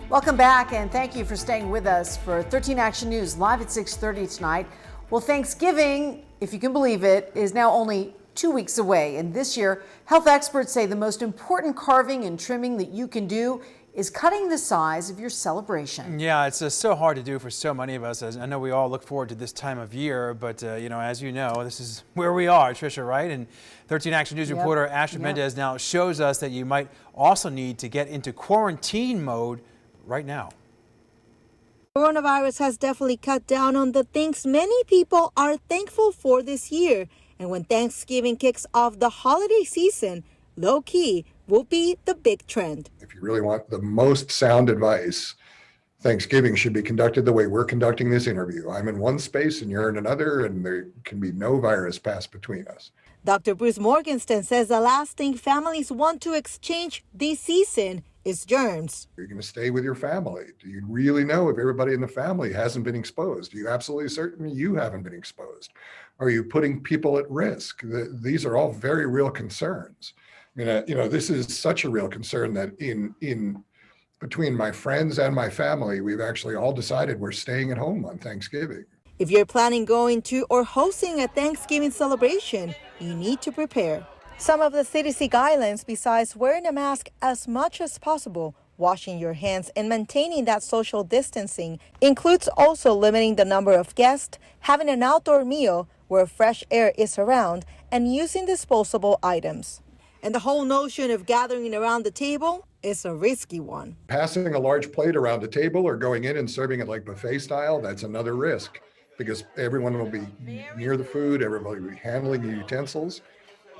Welcome back, and thank you for staying with us for 13 Action News live at 6:30 tonight. Well, Thanksgiving, if you can believe it, is now only 2 weeks away. And this year, health experts say the most important carving and trimming that you can do is cutting the size of your celebration. Yeah, it's so hard to do for so many of us. As I know we all look forward to this time of year, but as you know, this is where we are, Tricia, right? And 13 Action News reporter Astrid Mendez now shows us that you might also need to get into quarantine mode right now. Coronavirus has definitely cut down on the things many people are thankful for this year. And when Thanksgiving kicks off the holiday season, low key will be the big trend. If you really want the most sound advice, Thanksgiving should be conducted the way we're conducting this interview. I'm in one space and you're in another, and there can be no virus pass between us. Dr. Bruce Morgenstern says the last thing families want to exchange this season is germs. You're going to stay with your family. Do you really know if everybody in the family hasn't been exposed? Are you absolutely certain you haven't been exposed? Are you putting people at risk? These are all very real concerns. This is such a real concern that in between my friends and my family, we've actually all decided we're staying at home on Thanksgiving. If you're planning going to or hosting a Thanksgiving celebration, you need to prepare. Some of the CDC guidelines, besides wearing a mask as much as possible, washing your hands, and maintaining that social distancing, includes also limiting the number of guests, having an outdoor meal where fresh air is around, and using disposable items. And the whole notion of gathering around the table is a risky one. Passing a large plate around a table or going in and serving it like buffet style, that's another risk, because everyone will be near the food, everybody will be handling the utensils.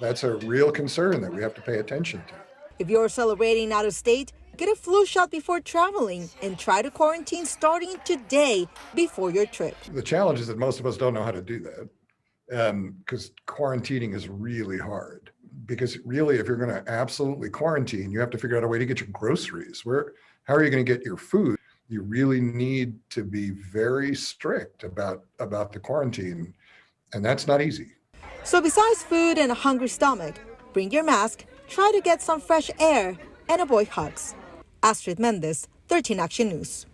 That's a real concern that we have to pay attention to. If you're celebrating out of state, get a flu shot before traveling and try to quarantine starting today before your trip. The challenge is that most of us don't know how to do that, because quarantining is really hard. Because really, if you're going to absolutely quarantine, you have to figure out a way to get your groceries. How are you going to get your food? You really need to be very strict about the quarantine, and that's not easy. So besides food and a hungry stomach, bring your mask, try to get some fresh air, and avoid hugs. Astrid Mendez, 13 Action News.